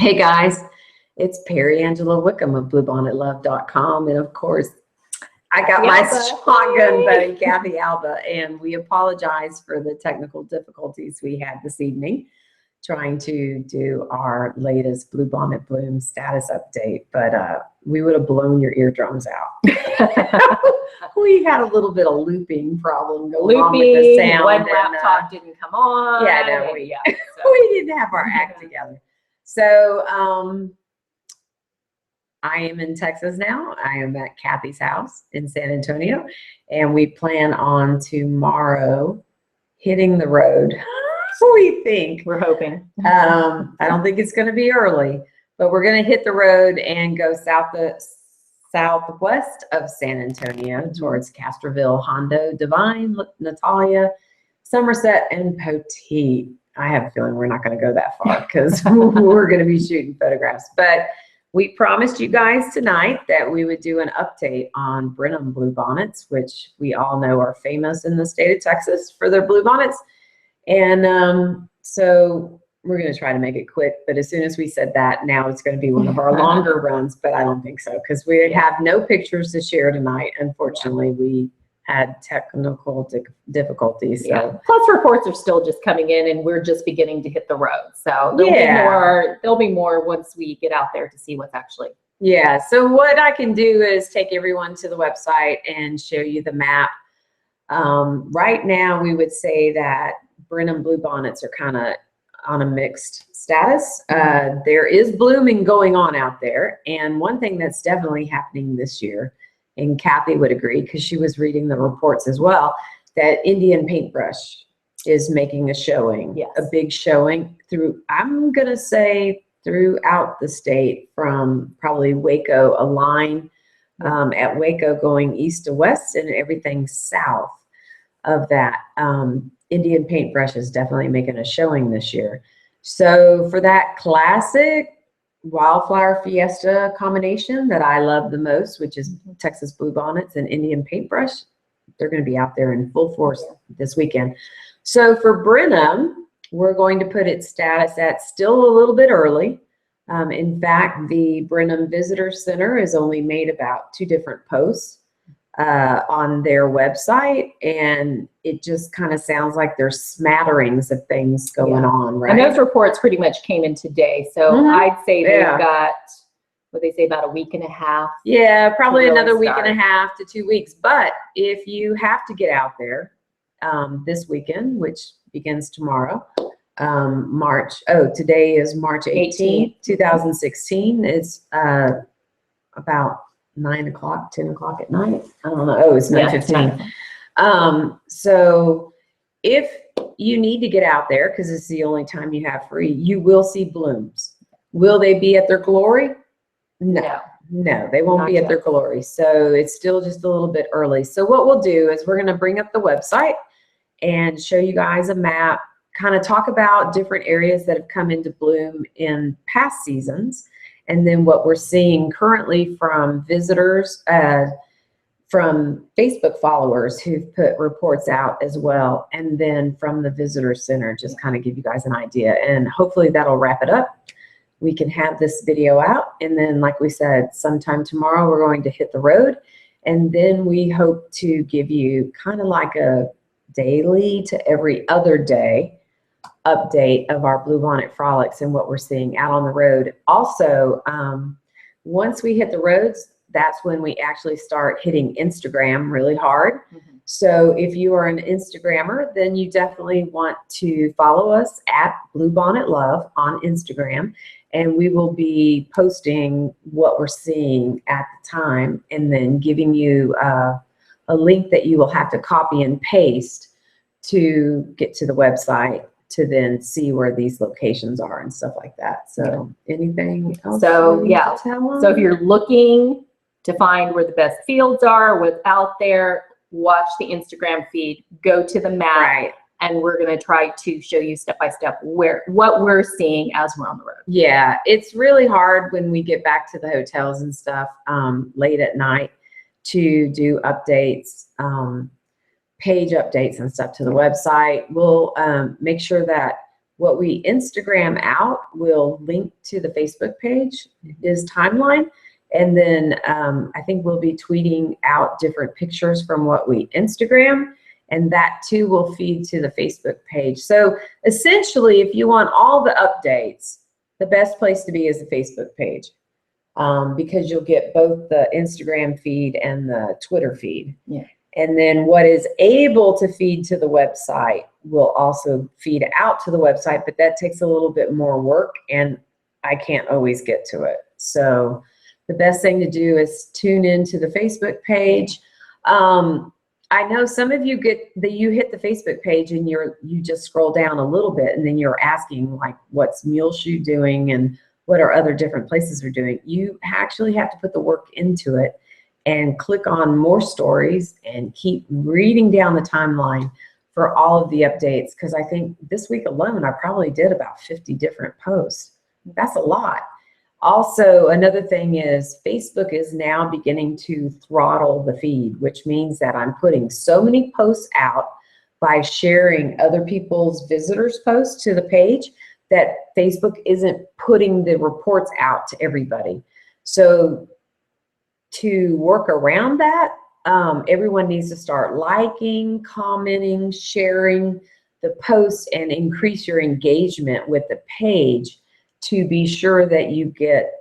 Hey guys, it's Perry Angela Wickham of BluebonnetLove.com, and of course, I got my shotgun buddy, Kathy Alba, and we apologize for the technical difficulties we had this evening trying to do our latest Bluebonnet Bloom status update, but we would have blown your eardrums out. We had a little bit of looping problem going on with the sound. One laptop didn't come on. Yeah, no, we didn't have our act together. So I am in Texas now. I am at Kathy's house in San Antonio, and we plan on tomorrow hitting the road. We think. We're hoping. I don't think it's going to be early, but we're going to hit the road and go southwest of San Antonio towards Castroville, Hondo, Divine, Natalia, Somerset, and Poteet. I have a feeling we're not going to go that far because we're going to be shooting photographs. But we promised you guys tonight that we would do an update on Brenham Bluebonnets, which we all know are famous in the state of Texas for their bluebonnets. And so we're going to try to make it quick. But as soon as we said that, now it's going to be one of our longer runs. But I don't think so because we have no pictures to share tonight. Unfortunately, we had technical difficulties. So. Yeah. Plus reports are still just coming in and we're just beginning to hit the road. So there'll be more once we get out there to see what's actually. Yeah. So what I can do is take everyone to the website and show you the map. Right now we would say that Brenham Bluebonnets are kind of on a mixed status. There is blooming going on out there. And one thing that's definitely happening this year, and Kathy would agree because she was reading the reports as well, that Indian paintbrush is making a showing, a big showing through, I'm going to say throughout the state, from probably Waco, a line at Waco going east to west and everything south of that. Indian paintbrush is definitely making a showing this year. So for that classic Wildflower Fiesta combination that I love the most, which is Texas Bluebonnets and Indian paintbrush, they're going to be out there in full force this weekend. So for Brenham, we're going to put its status at still a little bit early. In fact, the Brenham Visitor Center has only made about 2 different posts on their website, and it just kind of sounds like there's smatterings of things going on, right? And those reports pretty much came in today, so I'd say they've got, what they say, about a week and a half. Yeah, probably another week and a half to 2 weeks. But if you have to get out there this weekend, which begins tomorrow, today is March 18th, 2016. It's about 9 o'clock, 10 o'clock at night. I don't know. Oh, it's 9:15. So if you need to get out there, because it's the only time you have free, you will see blooms. Will they be at their glory? No, they won't be at their glory. So it's still just a little bit early. So what we'll do is we're going to bring up the website and show you guys a map, kind of talk about different areas that have come into bloom in past seasons. And then what we're seeing currently from visitors, from Facebook followers who've put reports out as well. And then from the visitor center, just kind of give you guys an idea. And hopefully that'll wrap it up. We can have this video out. And then, like we said, sometime tomorrow, we're going to hit the road. And then we hope to give you kind of like a daily to every other day update of our Bluebonnet frolics and what we're seeing out on the road. Also, once we hit the roads, that's when we actually start hitting Instagram really hard. So if you are an Instagrammer, then you definitely want to follow us at Bluebonnet Love on Instagram, and we will be posting what we're seeing at the time and then giving you a link that you will have to copy and paste to get to the website to then see where these locations are and stuff like that. So anything else? So so if you're looking to find where the best fields are, what's out there, watch the Instagram feed, go to the map, and we're going to try to show you step by step what we're seeing as we're on the road. Yeah, it's really hard when we get back to the hotels and stuff late at night to do updates. Page updates and stuff to the website. We'll make sure that What we Instagram out will link to the Facebook page is timeline. And then I think we'll be tweeting out different pictures from what we Instagram, and that too will feed to the Facebook page. So essentially, if you want all the updates, the best place to be is the Facebook page, because you'll get both the Instagram feed and the Twitter feed. Yeah. And then what is able to feed to the website will also feed out to the website, but that takes a little bit more work, and I can't always get to it. So the best thing to do is tune into the Facebook page. I know some of you you hit the Facebook page and you just scroll down a little bit, and then you're asking like, what's Muleshoe doing and what are other different places are doing. You actually have to put the work into it and click on more stories and keep reading down the timeline for all of the updates. Because I think this week alone, I probably did about 50 different posts. That's a lot. Also, another thing is Facebook is now beginning to throttle the feed, which means that I'm putting so many posts out by sharing other people's visitors' posts to the page that Facebook isn't putting the reports out to everybody. So to work around that, everyone needs to start liking, commenting, sharing the posts, and increase your engagement with the page to be sure that you get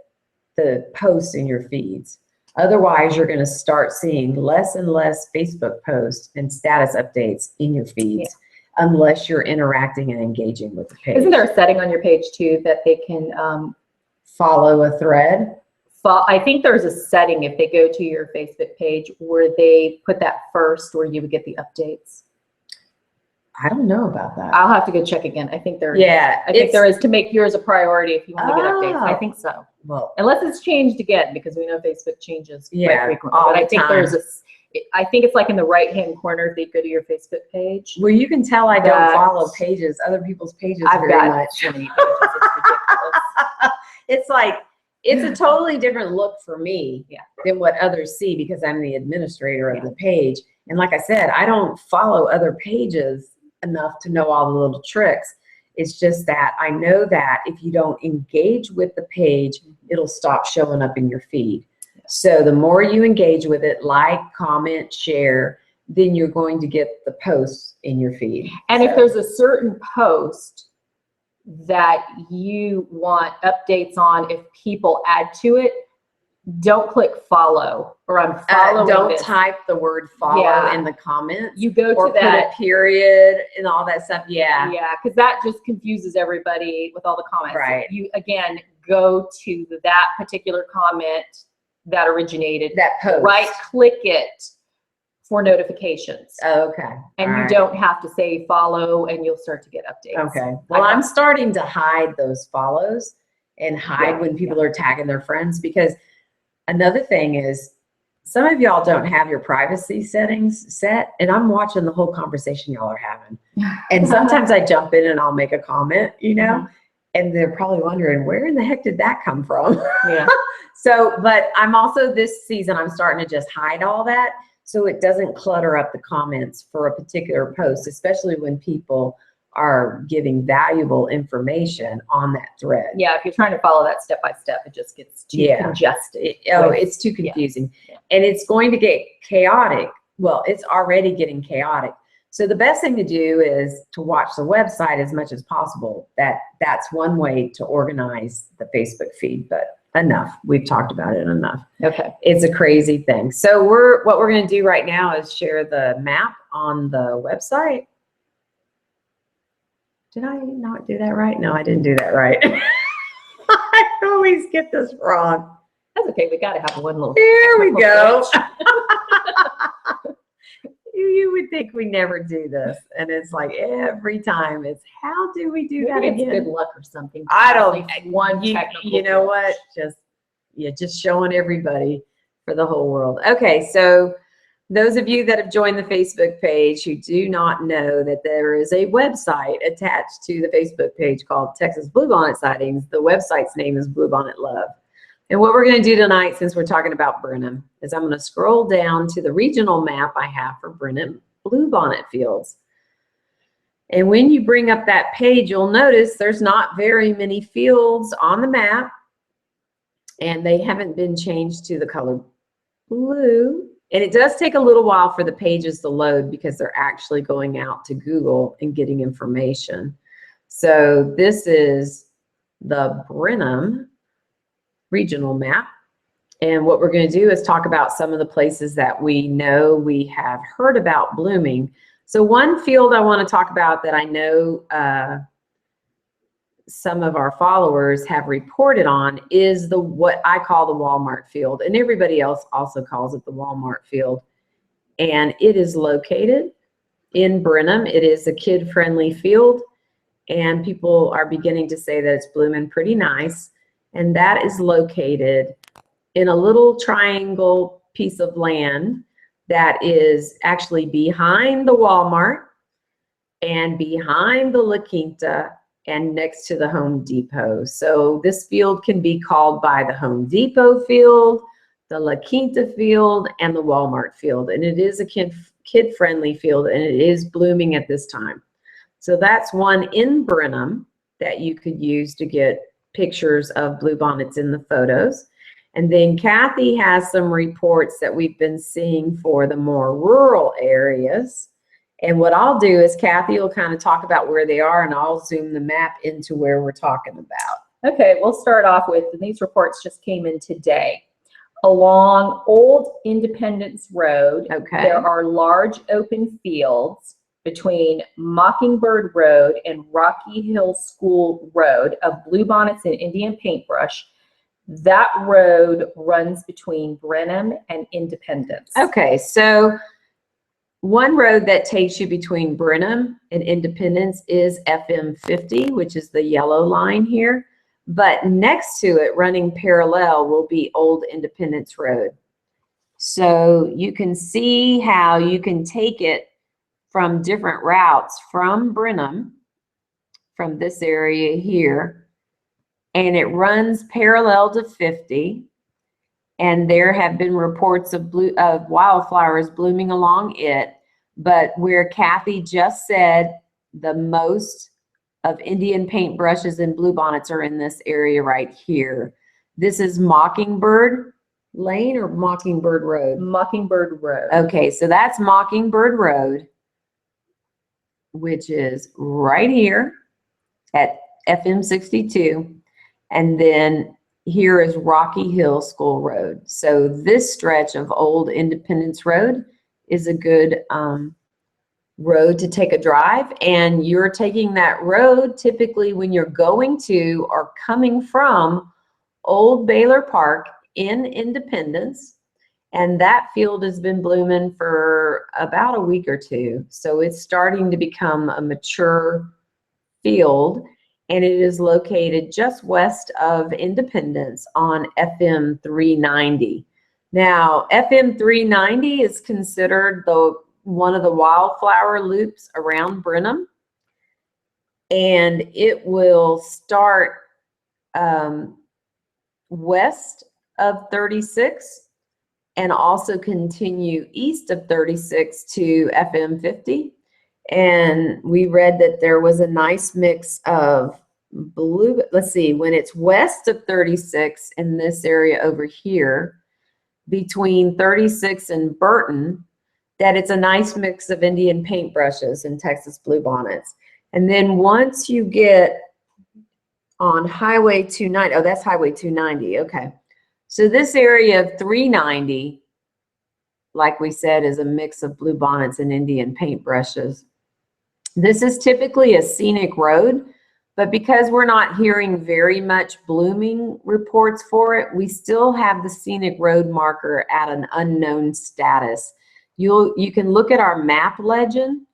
the posts in your feeds. Otherwise, you're going to start seeing less and less Facebook posts and status updates in your feeds, unless you're interacting and engaging with the page. Isn't there a setting on your page too that they can follow a thread? I think there's a setting if they go to your Facebook page where they put that first, where you would get the updates. I don't know about that. I'll have to go check again. I think there is. Yeah, I think there is, to make yours a priority if you want to get updates. I think so. Well, unless it's changed again, because we know Facebook changes quite frequently. All but I the think time. there's I think it's like in the right-hand corner if they go to your Facebook page. Well, you can tell I don't follow pages, other people's pages very much. So many pages. It's ridiculous. It's like, it's a totally different look for me than what others see, because I'm the administrator of the page. And like I said, I don't follow other pages enough to know all the little tricks. It's just that I know that if you don't engage with the page, it'll stop showing up in your feed. So the more you engage with it, like, comment, share, then you're going to get the posts in your feed. And if there's a certain post that you want updates on, if people add to it, don't click follow or I'm following don't this. type the word follow in the comments. You go or to that put a period and all that stuff. Yeah, because that just confuses everybody with all the comments. Right. You again go to that particular comment that originated that post. Right click it for notifications. Okay. And you don't have to say follow, and you'll start to get updates. Okay. Well, I'm starting to hide those follows and hide when people are tagging their friends, because another thing is some of y'all don't have your privacy settings set, and I'm watching the whole conversation y'all are having. And sometimes I jump in and I'll make a comment, you know, and they're probably wondering, where in the heck did that come from? Yeah. So, but I'm also this season, I'm starting to just hide all that so it doesn't clutter up the comments for a particular post, especially when people are giving valuable information on that thread. Yeah, if you're trying to follow that step by step, it just gets too congested. It's too confusing. Yeah. And it's going to get chaotic. Well, it's already getting chaotic. So the best thing to do is to watch the website as much as possible. That's one way to organize the Facebook feed, but enough. We've talked about it enough. Okay. It's a crazy thing. So what we're going to do right now is share the map on the website. Did I not do that right? No, I didn't do that right. I always get this wrong. That's okay. We got to have one little. There we go. You would think we never do this, and it's like every time it's, how do we do that again? Good luck or something. I don't. One you know what? Just showing everybody for the whole world. Okay, so those of you that have joined the Facebook page who do not know that there is a website attached to the Facebook page called Texas Bluebonnet Sightings. The website's name is Bluebonnet Love. And what we're going to do tonight, since we're talking about Brenham, is I'm going to scroll down to the regional map I have for Brenham Bluebonnet fields. And when you bring up that page, you'll notice there's not very many fields on the map, and they haven't been changed to the color blue. And it does take a little while for the pages to load because they're actually going out to Google and getting information. So this is the Brenham regional map. And what we're going to do is talk about some of the places that we know we have heard about blooming. So one field I want to talk about that I know some of our followers have reported on is what I call the Walmart field, and everybody else also calls it the Walmart field. And it is located in Brenham. It is a kid-friendly field, and people are beginning to say that it's blooming pretty nice. And that is located in a little triangle piece of land that is actually behind the Walmart and behind the La Quinta and next to the Home Depot. So this field can be called by the Home Depot field, the La Quinta field, and the Walmart field. And it is a kid-friendly field, and it is blooming at this time. So that's one in Brenham that you could use to get pictures of bluebonnets in the photos. And then Kathy has some reports that we've been seeing for the more rural areas. And what I'll do is Kathy will kind of talk about where they are, and I'll zoom the map into where we're talking about. Okay, we'll start off with, and these reports just came in today. Along Old Independence Road, there are large open fields between Mockingbird Road and Rocky Hill School Road of bluebonnets and Indian paintbrush. That road runs between Brenham and Independence. Okay, so one road that takes you between Brenham and Independence is FM 50, which is the yellow line here. But next to it, running parallel, will be Old Independence Road. So you can see how you can take it from different routes from Brenham, from this area here, and it runs parallel to 50. And there have been reports of wildflowers blooming along it. But where Kathy just said the most of Indian paintbrushes and bluebonnets are in this area right here. This is Mockingbird Lane or Mockingbird Road? Mockingbird Road. Okay, so that's Mockingbird Road, which is right here at FM 62. And then here is Rocky Hill School Road. So this stretch of Old Independence Road is a good road to take a drive. And you're taking that road typically when you're going to or coming from Old Baylor Park in Independence. And that field has been blooming for about a week or two. So it's starting to become a mature field. And it is located just west of Independence on FM 390. Now, FM 390 is considered one of the wildflower loops around Brenham. And it will start west of 36 and also continue east of 36 to FM 50. And we read that there was a nice mix of blue, let's see, when it's west of 36 in this area over here, between 36 and Burton, that it's a nice mix of Indian paintbrushes and Texas bluebonnets. And then once you get on Highway 290, oh, that's Highway 290, okay. So this area of 390, like we said, is a mix of bluebonnets and Indian paintbrushes. This is typically a scenic road, but because we're not hearing very much blooming reports for it, we still have the scenic road marker at an unknown status. You can look at our map legend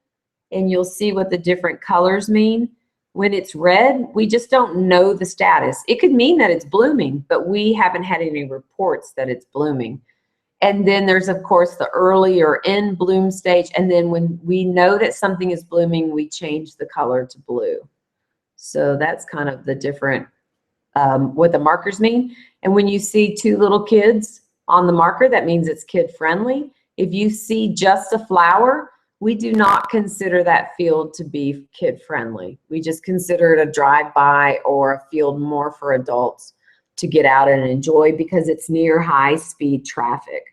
and you'll see what the different colors mean. When it's red, we just don't know the status. It could mean that it's blooming, but we haven't had any reports that it's blooming. And then there's, of course, the early or in bloom stage. And then when we know that something is blooming, we change the color to blue. So that's kind of the different, what the markers mean. And when you see two little kids on the marker, that means it's kid friendly. If you see just a flower, we do not consider that field to be kid friendly. We just consider it a drive-by or a field more for adults to get out and enjoy because it's near high-speed traffic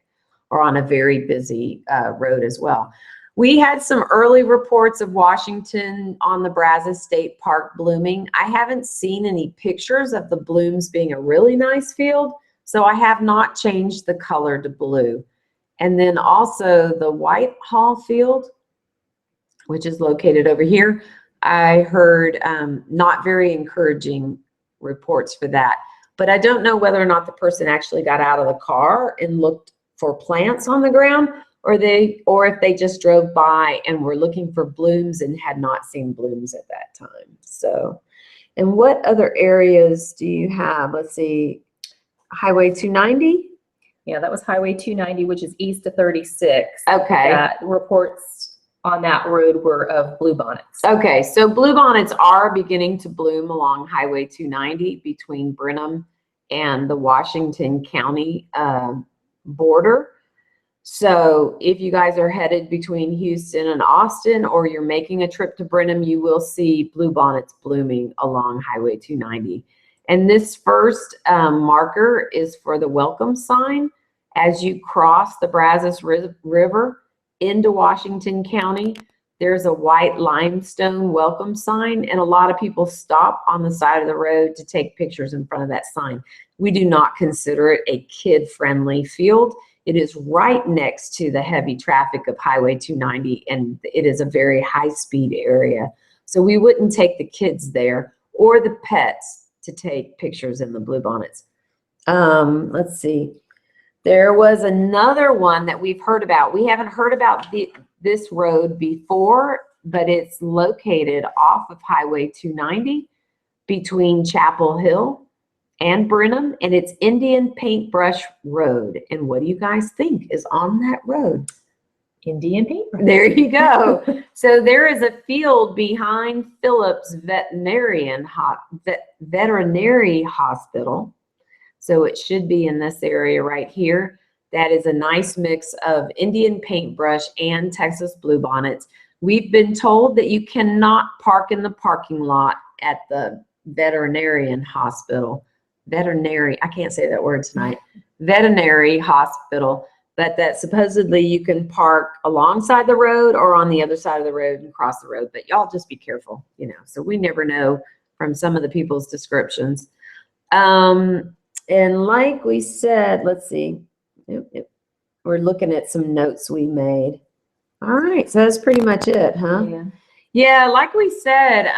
or on a very busy road as well. We had some early reports of Washington on the Brazos State Park blooming. I haven't seen any pictures of the blooms being a really nice field, so I have not changed the color to blue. And then also the Whitehall field, which is located over here, I heard not very encouraging reports for that. But I don't know whether or not the person actually got out of the car and looked for plants on the ground, or if they just drove by and were looking for blooms and had not seen blooms at that time. So, and what other areas do you have? Let's see, Highway 290? Yeah, that was Highway 290, which is east of 36. Okay. That reports on that road were of bluebonnets. Okay, so bluebonnets are beginning to bloom along Highway 290 between Brenham and the Washington County border. So if you guys are headed between Houston and Austin, or you're making a trip to Brenham, you will see bluebonnets blooming along Highway 290. And this first marker is for the welcome sign as you cross the Brazos River into Washington County. There's a white limestone welcome sign, and a lot of people stop on the side of the road to take pictures in front of that sign. We do not consider it a kid-friendly field. It is right next to the heavy traffic of Highway 290, and it is a very high-speed area. So we wouldn't take the kids there or the pets to take pictures in the bluebonnets. Let's see. There was another one that we've heard about. We haven't heard about this road before, but it's located off of Highway 290 between Chapel Hill and Brenham, and it's Indian Paintbrush Road. And what do you guys think is on that road? Indian Paintbrush. There you go. So there is a field behind Phillips Veterinary Hospital. So it should be in this area right here. That is a nice mix of Indian paintbrush and Texas bluebonnets. We've been told that you cannot park in the parking lot at the veterinarian hospital. I can't say that word tonight. Veterinary hospital, but that supposedly you can park alongside the road or on the other side of the road and cross the road. But y'all just be careful, you know. So we never know from some of the people's descriptions. And like we said, let's see. We're looking at some notes we made. All right, so that's pretty much it, huh? Yeah. Yeah, like we said,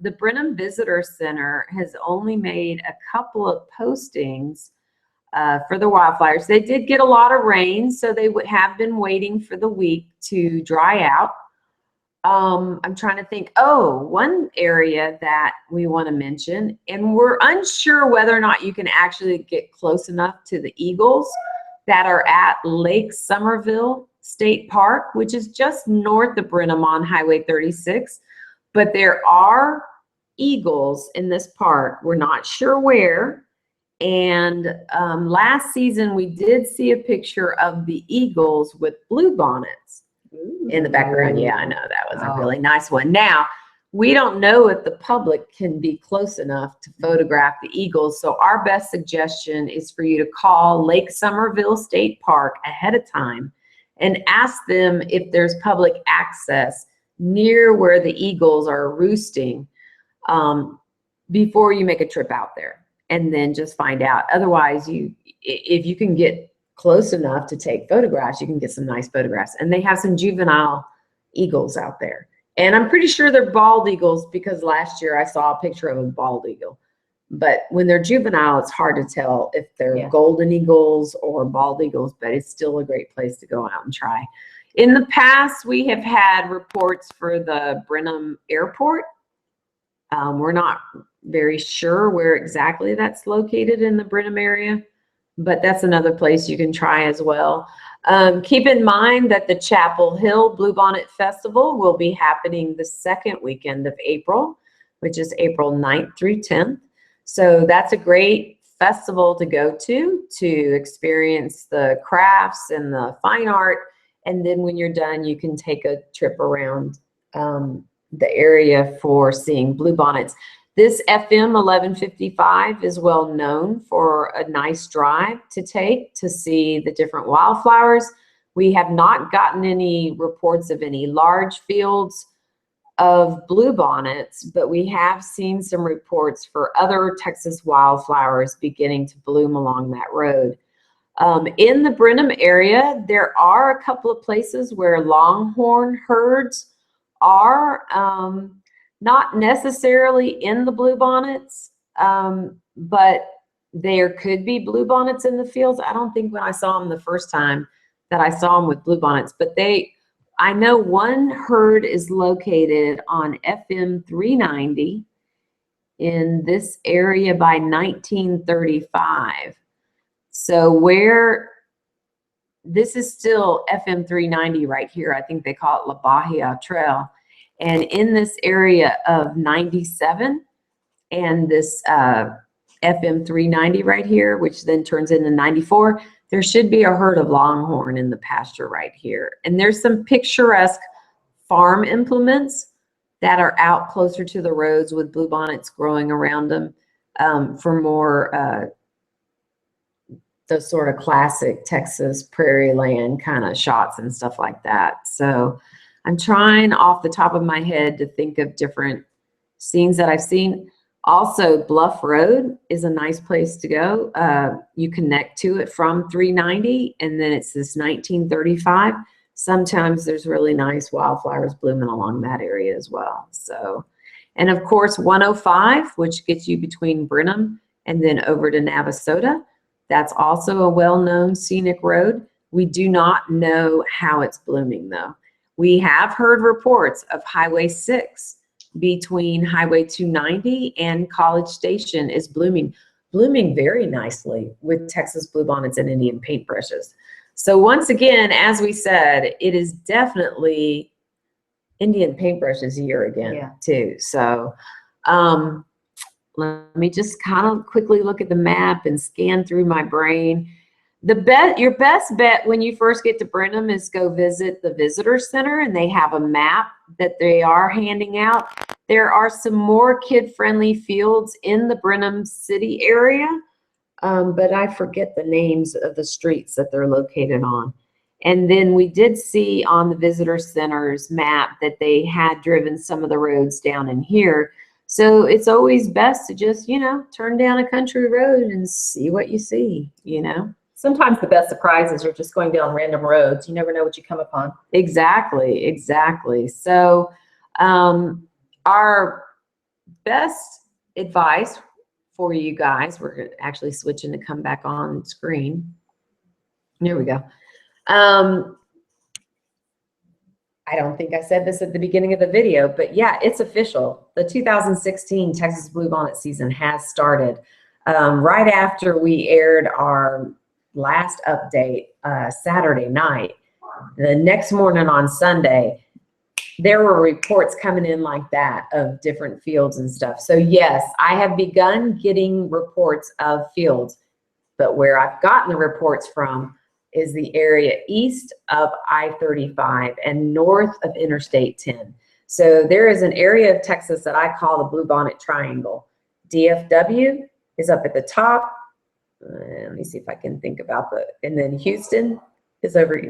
the Brenham Visitor Center has only made a couple of postings for the wildflowers. They did get a lot of rain, so they would have been waiting for the week to dry out. I'm trying to think. Oh, one area that we want to mention, and we're unsure whether or not you can actually get close enough to the eagles that are at Lake Somerville State Park, which is just north of Brenham on Highway 36. But there are eagles in this park. We're not sure where. And last season, we did see a picture of the eagles with bluebonnets in the background. Yeah, I know that was a really nice one. Now, we don't know if the public can be close enough to photograph the eagles. So our best suggestion is for you to call Lake Somerville State Park ahead of time and ask them if there's public access near where the eagles are roosting before you make a trip out there, and then just find out. Otherwise, if you can get close enough to take photographs, you can get some nice photographs. And they have some juvenile eagles out there. And I'm pretty sure they're bald eagles because last year I saw a picture of a bald eagle. But when they're juvenile, it's hard to tell if they're golden eagles or bald eagles, but it's still a great place to go out and try. In the past, we have had reports for the Brenham Airport. We're not very sure where exactly that's located in the Brenham area, but that's another place you can try as well. Keep in mind that the Chapel Hill Bluebonnet Festival will be happening the second weekend of April, which is April 9th through 10th. So that's a great festival to go to experience the crafts and the fine art, And then when you're done, you can take a trip around the area for seeing bluebonnets. This FM 1155 is well known for a nice drive to take to see the different wildflowers. We have not gotten any reports of any large fields of bluebonnets, but we have seen some reports for other Texas wildflowers beginning to bloom along that road. In the Brenham area, there are a couple of places where longhorn herds are, not necessarily in the bluebonnets, but there could be bluebonnets in the fields. I don't think when I saw them the first time that I saw them with bluebonnets, but I know one herd is located on FM 390 in this area by 1935. So this is still FM 390 right here. I think they call it La Bahia Trail. And in this area of 97 and this FM 390 right here, which then turns into 94, there should be a herd of longhorn in the pasture right here. And there's some picturesque farm implements that are out closer to the roads with bluebonnets growing around them for more the sort of classic Texas prairie land kind of shots and stuff like that. So I'm trying off the top of my head to think of different scenes that I've seen. Also, Bluff Road is a nice place to go. You connect to it from 390, and then it's this 1935. Sometimes there's really nice wildflowers blooming along that area as well. So, and of course, 105, which gets you between Brenham and then over to Navasota. That's also a well-known scenic road. We do not know how it's blooming though. We have heard reports of Highway 6 between Highway 290 and College Station is blooming very nicely with Texas bluebonnets and Indian paintbrushes. So once again, as we said, it is definitely Indian paintbrushes year again too. So let me just kind of quickly look at the map and scan through my brain. Your best bet when you first get to Brenham is go visit the visitor center, and they have a map that they are handing out. There are some more kid-friendly fields in the Brenham city area, but I forget the names of the streets that they're located on. And then we did see on the visitor center's map that they had driven some of the roads down in here. So it's always best to just, turn down a country road and see what you see, Sometimes the best surprises are just going down random roads. You never know what you come upon. Exactly, exactly. So our best advice for you guys, we're actually switching to come back on screen. There we go. I don't think I said this at the beginning of the video, but yeah, it's official. The 2016 Texas bluebonnet season has started. Right after we aired our last update Saturday night, the next morning on Sunday, there were reports coming in like that of different fields and stuff. So yes, I have begun getting reports of fields, but where I've gotten the reports from is the area east of I-35 and north of Interstate 10. So there is an area of Texas that I call the Bluebonnet Triangle. DFW is up at the top. Let me see if I can think about and then Houston is over,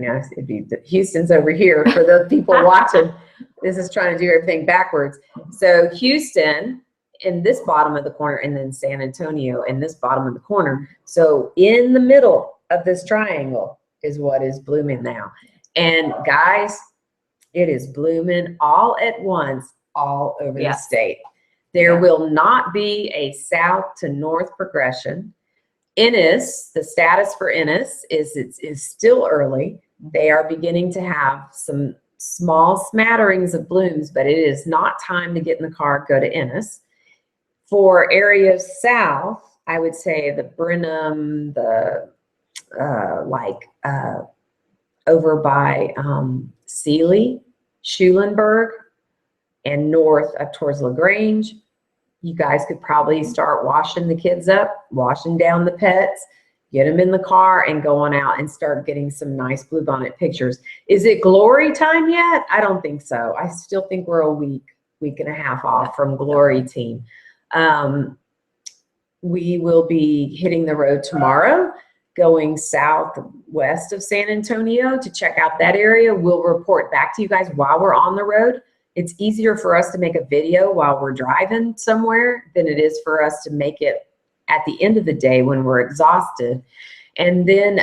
Houston's over here for the people watching. This is trying to do everything backwards. So Houston in this bottom of the corner, and then San Antonio in this bottom of the corner. So in the middle of this triangle is what is blooming now. And guys, it is blooming all at once, all over the state. There will not be a south to north progression. Ennis, the status for Ennis is still early. They are beginning to have some small smatterings of blooms, but it is not time to get in the car, go to Ennis. For areas south, I would say the Brenham, over by Sealy, Schulenburg, and north up towards LaGrange. You guys could probably start washing the kids up, washing down the pets. get them in the car and go on out and start getting some nice bluebonnet pictures. Is it glory time yet? I don't think so. I still think we're a week and a half off from glory team. We will be hitting the road tomorrow, going southwest of San Antonio to check out that area. We'll report back to you guys while we're on the road. It's easier for us to make a video while we're driving somewhere than it is for us to make it at the end of the day when we're exhausted. And then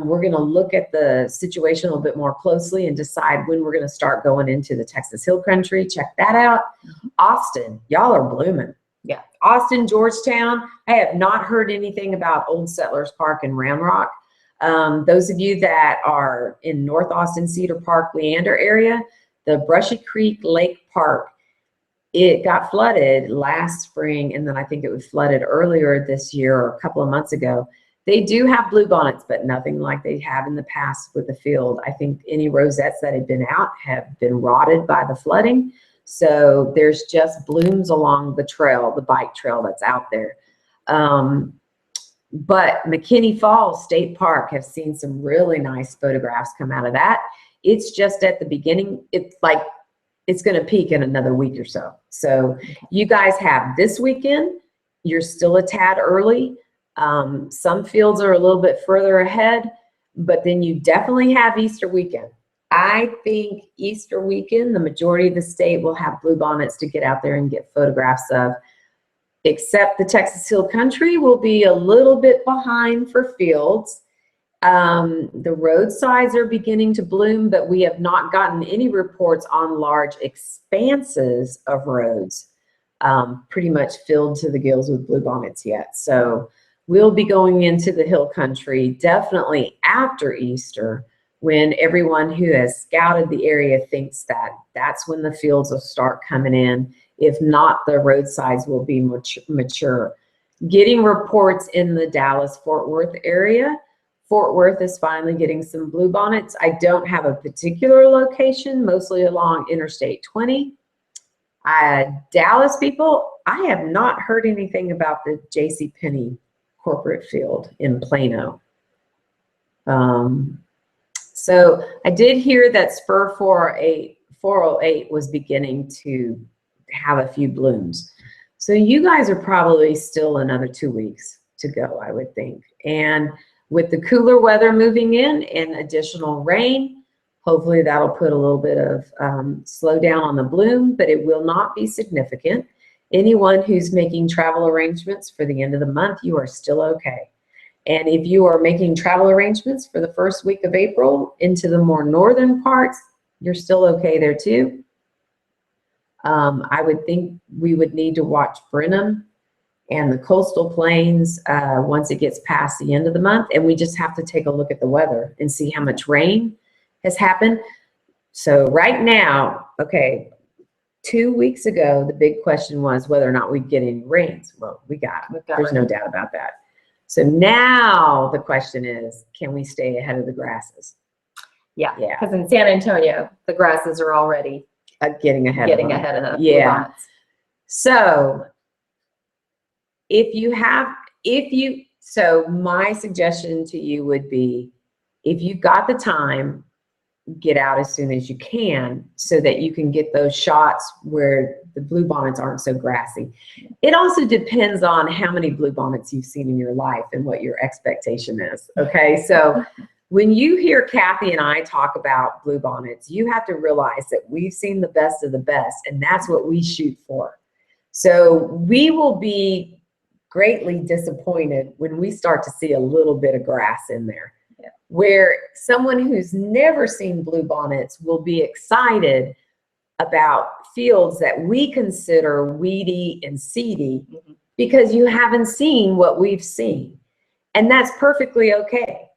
we're going to look at the situation a little bit more closely and decide when we're going to start going into the Texas Hill Country. Check that out. Austin, y'all are blooming. Yeah. Austin, Georgetown. I have not heard anything about Old Settlers Park and Round Rock. Those of you that are in North Austin, Cedar Park, Leander area, the Brushy Creek Lake Park, it got flooded last spring, and then I think it was flooded earlier this year or a couple of months ago. They do have bluebonnets, but nothing like they have in the past with the field. I think any rosettes that had been out have been rotted by the flooding. So there's just blooms along the trail, the bike trail that's out there. But McKinney Falls State Park have seen some really nice photographs come out of that. It's just at the beginning. It's like it's going to peak in another week or so. So you guys have this weekend. You're still a tad early. Some fields are a little bit further ahead, but then you definitely have Easter weekend. I think Easter weekend, the majority of the state will have bluebonnets to get out there and get photographs of, except the Texas Hill Country will be a little bit behind for fields. The roadsides are beginning to bloom, but we have not gotten any reports on large expanses of roads pretty much filled to the gills with bluebonnets yet. So we'll be going into the Hill Country definitely after Easter, when everyone who has scouted the area thinks that that's when the fields will start coming in. If not, the roadsides will be mature. Getting reports in the Dallas-Fort Worth area. Fort Worth is finally getting some bluebonnets. I don't have a particular location, mostly along Interstate 20. Dallas people, I have not heard anything about the JCPenney corporate field in Plano. So I did hear that Spur 408 was beginning to have a few blooms. So you guys are probably still another 2 weeks to go, I would think. And with the cooler weather moving in and additional rain, hopefully that'll put a little bit of slowdown on the bloom, but it will not be significant. Anyone who's making travel arrangements for the end of the month, you are still okay. And if you are making travel arrangements for the first week of April into the more northern parts, you're still okay there too. I would think we would need to watch Brenham and the coastal plains once it gets past the end of the month. And we just have to take a look at the weather and see how much rain has happened. So right now, okay, 2 weeks ago, the big question was whether or not we'd get any rains. Well, we got there's no doubt about that. So now the question is, can we stay ahead of the grasses? Yeah, because in San Antonio, the grasses are already getting ahead of them. Yeah. So so my suggestion to you would be, if you've got the time, get out as soon as you can so that you can get those shots where the bluebonnets aren't so grassy. It also depends on how many bluebonnets you've seen in your life and what your expectation is. Okay, so when you hear Kathy and I talk about bluebonnets, you have to realize that we've seen the best of the best, and that's what we shoot for. So we will be greatly disappointed when we start to see a little bit of grass in there. Where someone who's never seen bluebonnets will be excited about fields that we consider weedy and seedy because you haven't seen what we've seen. And that's perfectly okay.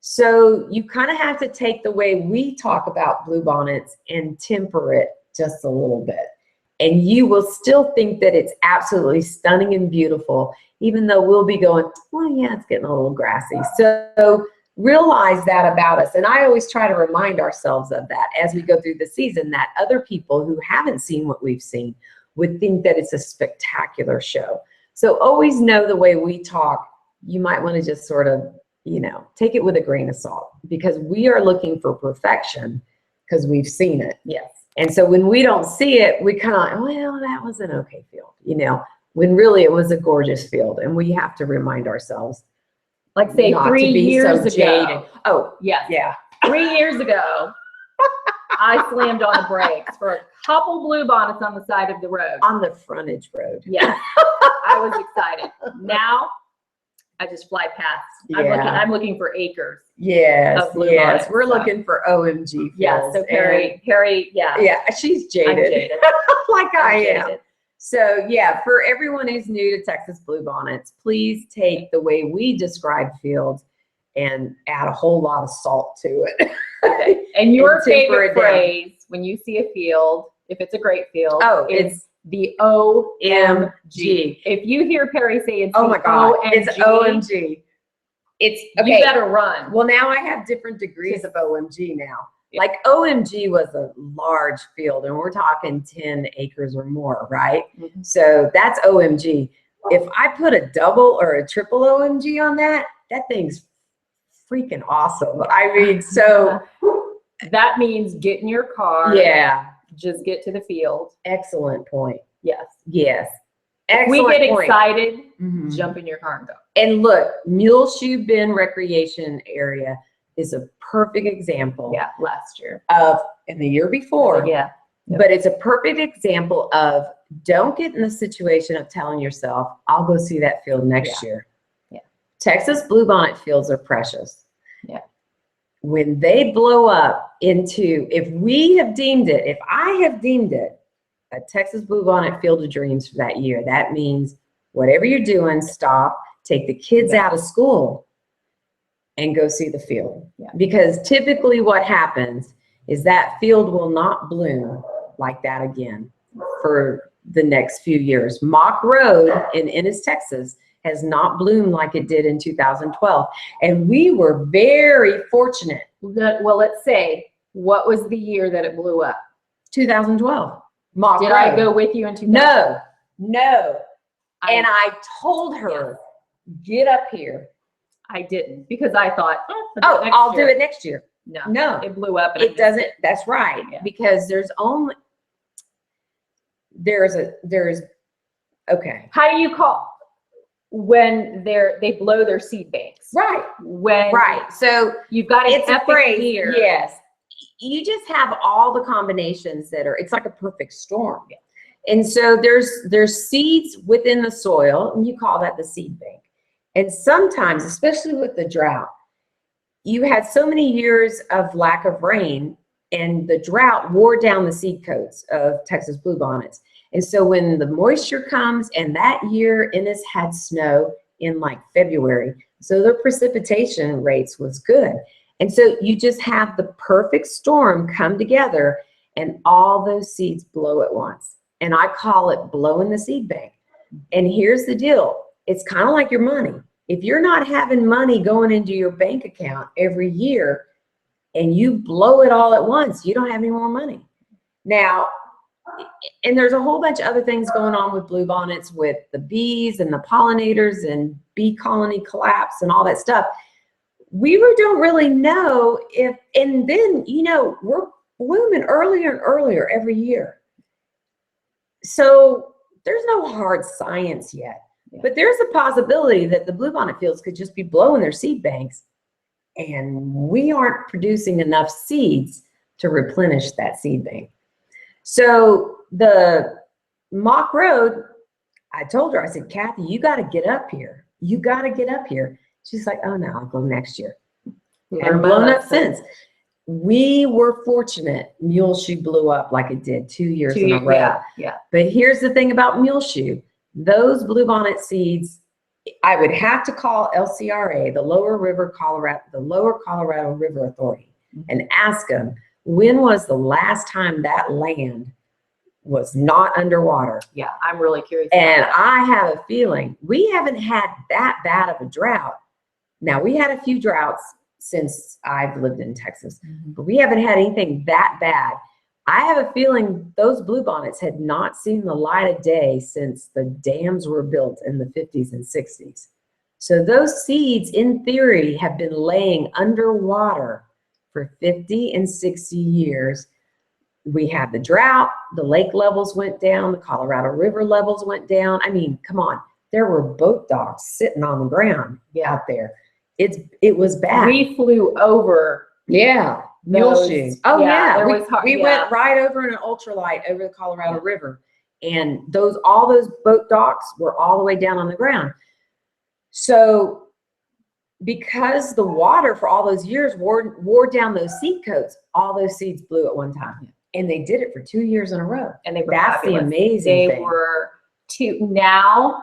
So you kind of have to take the way we talk about bluebonnets and temper it just a little bit. And you will still think that it's absolutely stunning and beautiful, even though we'll be going, well, yeah, it's getting a little grassy. So realize that about us. And I always try to remind ourselves of that as we go through the season, that other people who haven't seen what we've seen would think that it's a spectacular show. So always know the way we talk, you might want to just sort of you know, take it with a grain of salt, because we are looking for perfection because we've seen it. Yes. And so when we don't see it, we kind of, well, that was an okay field, you know, when really it was a gorgeous field. And we have to remind ourselves, like say not 3 to be years so ago. jaded. Oh, Yes. yeah. 3 years ago, I slammed on the brakes for a couple bluebonnets on the side of the road. On the frontage road. Yeah. I was excited. Now I just fly past. I'm looking for acres. Yes, Of bluebonnets, yes. We're so. looking for OMG fields. Yeah. So Perry, yeah. Yeah, she's jaded. I'm jaded. Like I am. Jaded. So yeah, for everyone who's new to Texas Bluebonnets, please take the way we describe fields and add a whole lot of salt to it. Okay. And your And temper favorite it down. phrase when you see a field, if it's a great field, it's is the OMG. OMG. If you hear Perry say it's Oh my God, OMG, it's OMG. It's okay. You better run. Well, now I have different degrees of OMG now. Yeah. Like OMG was a large field, and we're talking 10 acres or more, right? Mm-hmm. So that's OMG. If I put a double or a triple OMG on that, that thing's freaking awesome. I mean, so that means get in your car. yeah. Just get to the field. Excellent point. Yes. Yes. If we Excellent get point. excited, Mhm. jump in your car and go. And look, Muleshoe Bend Recreation Area is a perfect example. Yeah, last year. Of, and the year before. Yeah. Yep. But it's a perfect example of, don't get in the situation of telling yourself, I'll go see that field next year. Yeah. Texas bluebonnet fields are precious. Yeah. When they blow up into, if we have deemed it, if I have deemed it a Texas bluebonnet field of dreams for that year, that means whatever you're doing, stop, take the kids out of school and go see the field. Yeah. Because typically what happens is that field will not bloom like that again for the next few years. Mock Road in Ennis, Texas has not bloomed like it did in 2012. And we were very fortunate. Well, let's say, what was the year that it blew up? 2012. Mock Did Road. I go with you in 2012? No, no. And I told her, get up here. I didn't, because I thought, I'll do it next year. No, No, it blew up. And it doesn't. That's right. Yeah. Because there's okay. How do you call when they blow their seed banks? Right. When So you've got an it's a epic phrase. year. Yes. You just have all the combinations that are, it's like a perfect storm. And so there's seeds within the soil, and you call that the seed bank. And sometimes, especially with the drought, you had so many years of lack of rain, and the drought wore down the seed coats of Texas bluebonnets. And so when the moisture comes, and that year Ennis had snow in like February, so their precipitation rates was good. And so you just have the perfect storm come together, and all those seeds blow at once. And I call it blowing the seed bank. And here's the deal. It's kind of like your money. If you're not having money going into your bank account every year and you blow it all at once, you don't have any more money. Now, and there's a whole bunch of other things going on with bluebonnets, with the bees and the pollinators and bee colony collapse and all that stuff. We don't really know if, and then, you know, we're blooming earlier and earlier every year. So there's no hard science yet, but there's a possibility that the bluebonnet fields could just be blowing their seed banks, and we aren't producing enough seeds to replenish that seed bank. So the Mock Road, I told her, I said, Kathy, you got to get up here. You got to get up here. She's like, oh no, I'll go next year. And blown up since. We were fortunate Muleshoe blew up like it did 2 years in a row. Yeah. But here's the thing about Muleshoe. Those bluebonnet seeds, I would have to call LCRA, the Lower Colorado River Authority, and ask them, when was the last time that land was not underwater? Yeah, I'm really curious. And I have a feeling we haven't had that bad of a drought. Now, we had a few droughts since I've lived in Texas, but we haven't had anything that bad. I have a feeling those bluebonnets had not seen the light of day since the dams were built in the 50s and 60s. So those seeds, in theory, have been laying underwater for 50 and 60 years. We had the drought, the lake levels went down, the Colorado River levels went down. I mean, come on, there were boat docks sitting on the ground out there. It was bad. We flew over. Yeah. Mule shoes. Oh yeah. We went right over in an ultralight over the Colorado River, and all those boat docks were all the way down on the ground. So because the water for all those years wore down those seed coats, all those seeds blew at one time. And they did it for 2 years in a row. And that's fabulous. The amazing thing. Now,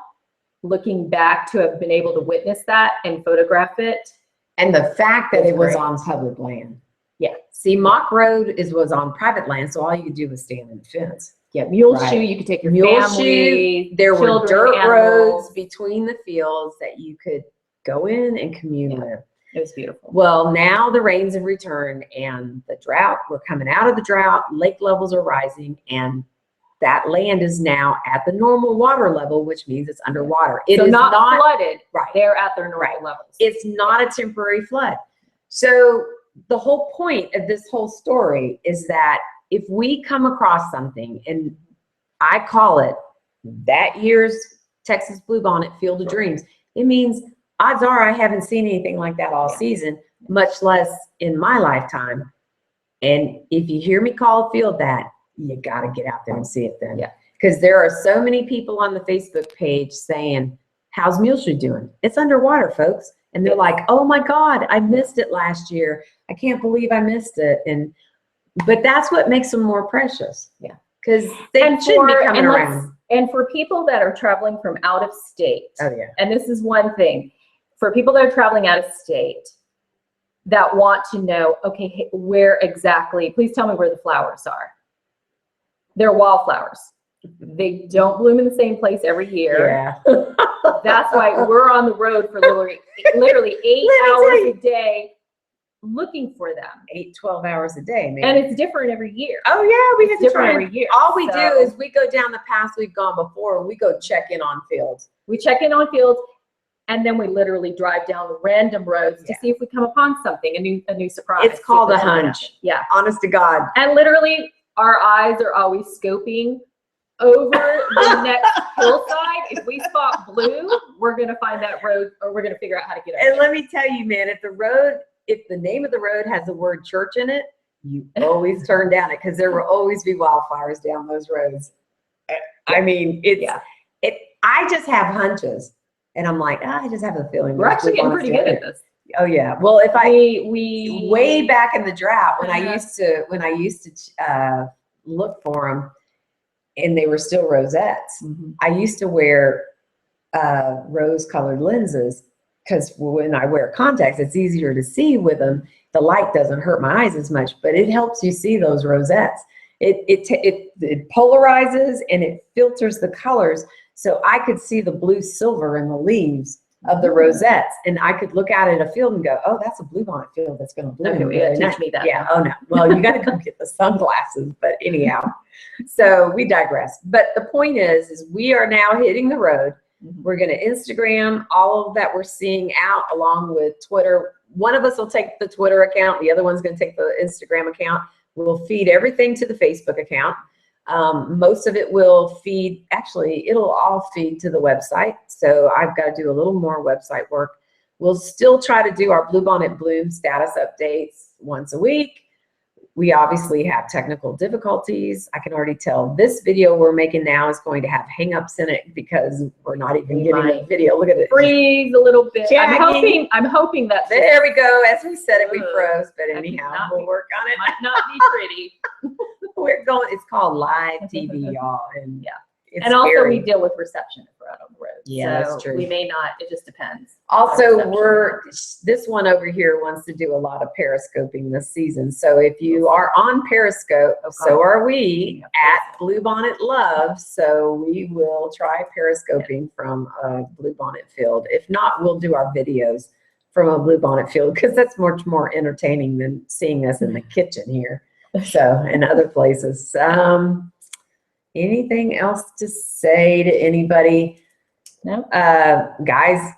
looking back to have been able to witness that and photograph it. And the fact that it was on public land. Yeah. See, Mock Road was on private land, so all you could do was stand in the fence. Yeah, mule shoe, you could take your family. There were dirt roads between the fields that you could go in and commune with. It was beautiful. Well, now the rains have returned and the drought, we're coming out of the drought, lake levels are rising, and that land is now at the normal water level, which means it's underwater. It is not flooded. Right. They're at their normal levels. It's not a temporary flood. So the whole point of this whole story is that if we come across something, and I call it that year's Texas Bluebonnet Field of Dreams, it means odds are I haven't seen anything like that all season, much less in my lifetime. And if you hear me call a field that, you got to get out there and see it then. Yeah. Because there are so many people on the Facebook page saying, how's Muleshoe doing? It's underwater, folks. And they're like, oh my God, I missed it last year. I can't believe I missed it. But that's what makes them more precious. Yeah. Because they should be coming around. And for people that are traveling from out of state. Oh yeah. And this is one thing. For people that are traveling out of state that want to know, okay, where exactly, please tell me where the flowers are. They're wildflowers. They don't bloom in the same place every year. Yeah. That's why we're on the road for literally 8 hours a day looking for them. 12 hours a day, man. And it's different every year. Oh yeah, we get different every year. All we do is we go down the paths we've gone before, and we go check in on fields. We check in on fields, and then we literally drive down random roads to see if we come upon something, a new surprise. It's called a hunch. Yeah. Honest to God. And literally our eyes are always scoping over the next hillside. If we spot blue, we're going to find that road, or we're going to figure out how to get over. And let me tell you, man, if the name of the road has the word church in it, you always turn down it, because there will always be wildflowers down those roads. I mean, I just have hunches, and I'm like, I just have a feeling. We're actually getting pretty good at this. Oh yeah. Well, if we way back in the drought, when I used to look for them, and they were still rosettes, I used to wear rose-colored lenses, because when I wear contacts, it's easier to see with them. The light doesn't hurt my eyes as much, but it helps you see those rosettes. It polarizes and it filters the colors, so I could see the blue silver in the leaves of the rosettes, and I could look out at a field and go, oh, that's a bluebonnet field that's going to bloom. Okay, teach me that. Yeah. Oh no. Well, you got to come get the sunglasses. But anyhow, so we digress. But the point is we are now hitting the road. We're going to Instagram all of that we're seeing out, along with Twitter. One of us will take the Twitter account. The other one's going to take the Instagram account. We'll feed everything to the Facebook account. Most of it will feed, actually, it'll all feed to the website. So I've got to do a little more website work. We'll still try to do our Bluebonnet Bloom status updates once a week. We obviously have technical difficulties. I can already tell this video we're making now is going to have hangups in it, because we're not even getting a video. Look at it. Freeze a little bit. I'm hoping that there we go. As we said it, we froze. But anyhow, we'll work on it. Might not be pretty. We're going. It's called live TV, y'all, and it's and also scary. we deal with reception if we're out on the road. Yeah, so that's true. We may not. It just depends. Also, this one over here wants to do a lot of periscoping this season. So if you are on Periscope, so are we at Bluebonnet Love. So we will try periscoping from a bluebonnet field. If not, we'll do our videos from a bluebonnet field, because that's much more entertaining than seeing us in the kitchen here. So, and other places. Anything else to say to anybody? No. Guys,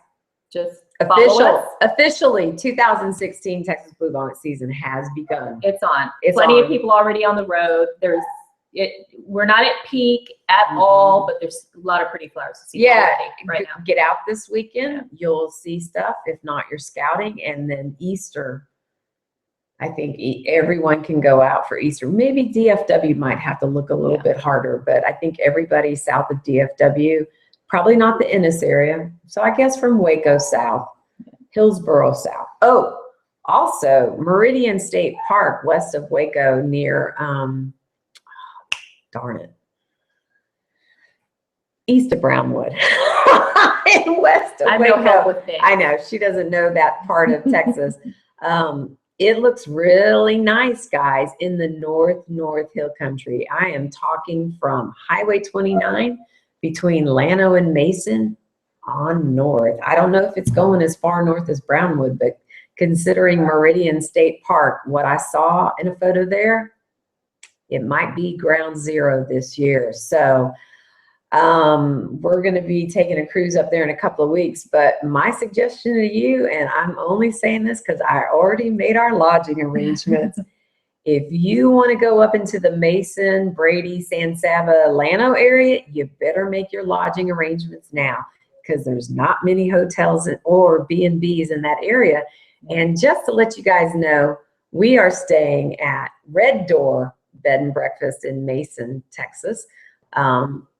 just follow us. Officially, 2016 Texas Bluebonnet season has begun. It's on. It's Plenty on. of people already on the road. We're not at peak at all, but there's a lot of pretty flowers to see already right now. Get out this weekend. You'll see stuff. If not, you're scouting. And then Easter, I think everyone can go out for Easter. Maybe DFW might have to look a little bit harder, but I think everybody south of DFW, probably not the Ennis area. So I guess from Waco south, Hillsboro south. Oh, also Meridian State Park west of Waco near, darn it, east of Brownwood and west of Waco. No help with things. I know, she doesn't know that part of Texas. It looks really nice, guys, in the North Hill Country. I am talking from Highway 29 between Llano and Mason on north. I don't know if it's going as far north as Brownwood, but considering Meridian State Park, what I saw in a photo there, it might be ground zero this year. So we're going to be taking a cruise up there in a couple of weeks. But my suggestion to you, and I'm only saying this because I already made our lodging arrangements. If you want to go up into the Mason, Brady, San Saba, Llano area, you better make your lodging arrangements now because there's not many hotels or B&Bs in that area. And just to let you guys know, we are staying at Red Door Bed and Breakfast in Mason, Texas.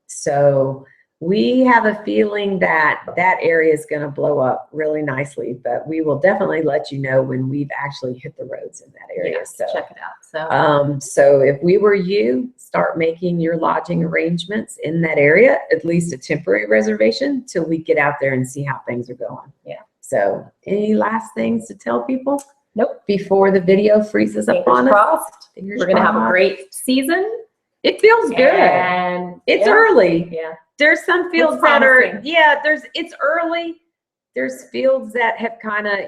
So we have a feeling that that area is going to blow up really nicely, but we will definitely let you know when we've actually hit the roads in that area. Yeah, so check it out. So if we were you, start making your lodging arrangements in that area, at least a temporary reservation till we get out there and see how things are going. Yeah. So any last things to tell people? Nope. Before the video freezes up on us? Fingers We're going to have a crossed. great season. It feels good. And it's early. Yeah. There's some fields that are, it's early. There's fields that have kind of,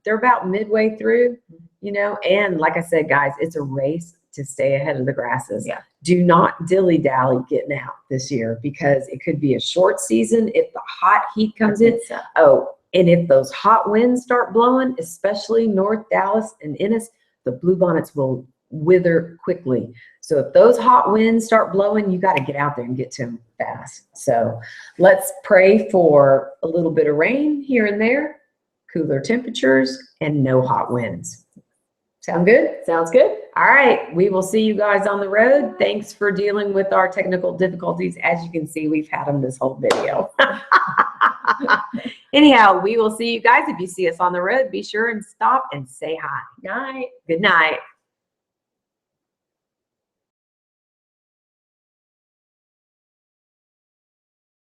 they're about midway through, and like I said, guys, it's a race to stay ahead of the grasses. Yeah. Do not dilly-dally getting out this year because it could be a short season if the hot heat comes in. Oh, and if those hot winds start blowing, especially North Dallas and Ennis, the bluebonnets will wither quickly. So if those hot winds start blowing, you got to get out there and get to them fast. So let's pray for a little bit of rain here and there, cooler temperatures, and no hot winds. Sound good? Sounds good. All right. We will see you guys on the road. Thanks for dealing with our technical difficulties. As you can see, we've had them this whole video. Anyhow, we will see you guys. If you see us on the road, be sure and stop and say hi. Night. Good night.